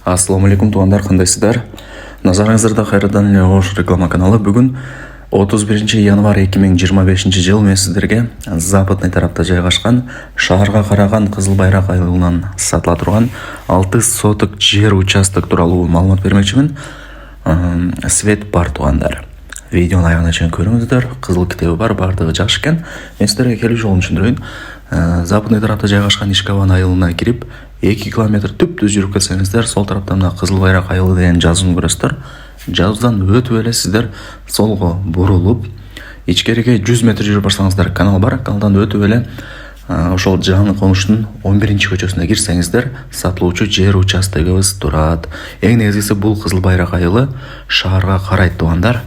Ассаламу алейкум туғандар, қандайсыздар? Назарыңыздарда қайрадан эле Ош реклама каналы. Бүгін 31 январь 2025 жыл мен сіздерге западный тарапта жайғашқан шаарга караган Кызыл Байрақ айылынан сатыла турган 6 соток жер участок тууралуу маалымат бермекчимин. Свет бар туғандар. Видеоны аягына чейин көрүңүздөр. Кызыл китеби бар, бардыгы жакшы экен. Мен сиздерге келүү жолун түшүндүрөйүн. Западный тарапта жайгашкан Ишкабан айылына кирип 2 километр түп-түз жүрүп кетсеңиздер, сол тараптан мына Кызыл Байрақ айылы деген жазууну көрөсүздөр. Жазуудан өтүп эле сиздер солго бурулуп, ичкериге 100 метр жүрүп барсаңыздар канал бар. Каналдан өтүп эле ошол жаңы коңуштун 11-көчөсүнө кирсеңиздер, сатылуучу жер участогубуз турат. Эң негизгиси бул Кызыл Байрақ айылы шаарга карайт тугандар.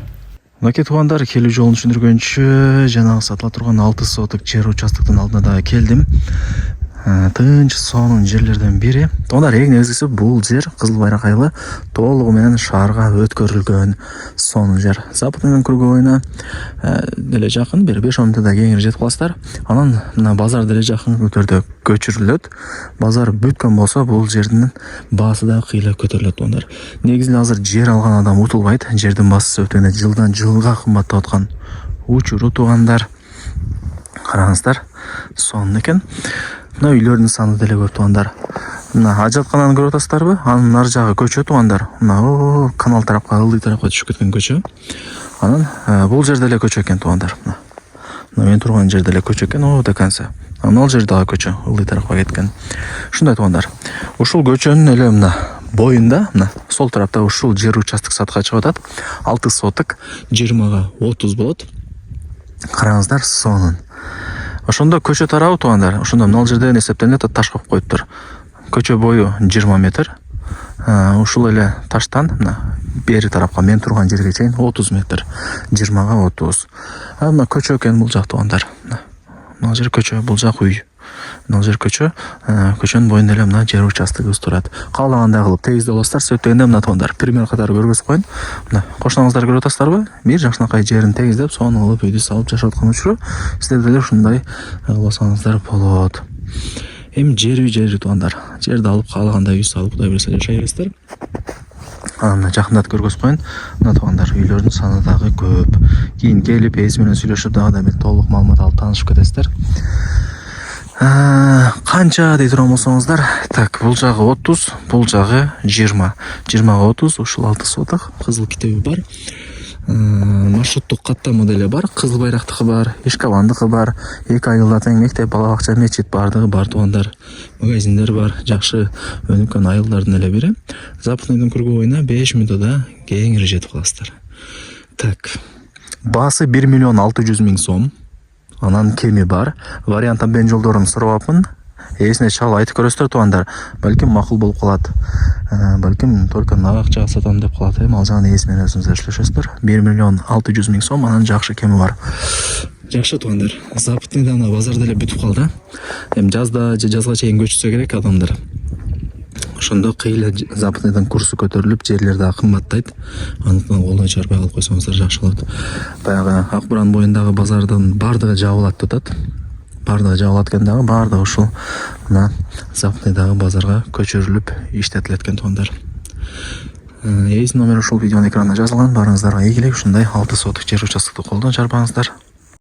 Мынакей тугандар, келүү жолун түшүндүргөнчү жанагы сатыла турган 6 соток жер участоктун алдына дагы келдим. Тынч сонун жерлерден бири. Тугандар, эң негизгиси бул жер Кызыл Байрақ айылы толугу менен шаарга өткөрүлгөн сонун жер. Западный круговойуна деле жакын, бир 5 минутта кеңири жетип каласыздар. Анан мына базар деле жакын өтөрдө көчүрүлөт. Базар бүткөн болсо бул жердин баасы да кыйла көтөрүлөт тугандар. Негизинен азыр жер алган адам утулбайт. Жердин баасы өтө жылдан жылга кымбаттап аткан учуру тугандар. Караңыздар, сонун экен. Мына үйлөрдүн саны деле көп тугандар. Мына ажаткананы көрүп атасыздарбы? Анын нар жагы көчө тугандар. Мына канал тарапка, ылдый тарапка түшүп кеткен көчө. Анан бул жер деле көчө экен тугандар. Мына мен турган жер деле көчө экен, до конца. Анан ал жер дагы көчө, ылдый тарапка кеткен. Ушундай тугандар. Ушул көчөнүн эле мына боюнда, мына сол тарапта ушул жер участок сатка чыгып атат. 6 соток 20га 30 болот. Караңыздар, сонун. Ошондо көчө тарабы тугандар. Ошондо мына жерден эсептелет, таш коюп коюптур. Көчө бою 20 метр. Ушул эле таштан мына бери тарапка мен турган жерге чейин 30 метр. 20га 30. Мына көчө экен бул жак тугандар. Мына жер көчө, бул жак үй. Мына жер көчө. Көчөнүн боюнда эле мына жер участогубуз турат. Каалагандай кылып тегиздеп аласыздар. Сөйт дегенде мына тугандар, пример катары көргөзүп коюн. Мына кошуңуздар көрүп атасыздарбы? Бир жакшынакай жерин тегиздеп, сону кылып үйдү салып жашап аткан учуру сиздер деле ушундай кылсаңыздар болот. Эми жери тугандар. Жерди алып каалагандай үй салып кудай берсе жашай бересиздер. Мына жакындатып көргөзүп коюн. Мына тугандар, үйлөрдүн саны дагы көп. Кийин келип эзи менен сүйлөшүп дагы да бир толук маалымат алып таанышып кетесиздер. Канча дей турган болсоңуздар, так, бул жагы 30, бул жагы 20. 20га 30, ушул 6 соток кызыл китеби бар. Маршруттук каттамы деле бар, Кызыл Байрактыкы бар, Ишкабандыкы бар, эки айылда тең мектеп, бала бакча, мечит бардыгы бар тугандар. Магазиндер бар, жакшы өнүккөн айылдардын эле бири. Западный круговойуна 5 минутта кеңири жетип каласыздар. Так. Баасы 1 миллион 600 миң сом. Анан кеми бар. Варианттан мен жолдорун сурабапмын. Эсине чал айтып көрөсүздөр тугандар. Балким макул болуп калат. Балким только на акчага сатам деп калат. Ал жагын эси менен өзүңүздөр сүйлөшөсүздөр. 1 миллион 600 миң сом, анан жакшы кеми бар. Жакшы тугандар. Западныйда мына базар деле бүтүп калды. Эми жазда же жазга чейин көчсө керек адамдар. Ошондо кыйла западныйдан курсу көтөрүлүп, жерлер дагы кымбаттайт. Андыктан колдон чыгарбай алып койсоңуздар жакшы болот. Баягы Акбуран боюндагы базардын бардыгы жабылат атат. Бардыгы жабылат экен дагы, бардыгы ушул мына западныйдагы базарга көчөрүлүп иштетилет экен тугандар. Эйс номер ушул видеонун экранына жазылган. Барыңыздарга ийгилик. Ушундай 6 соток жер участокты колдон чарбаңыздар.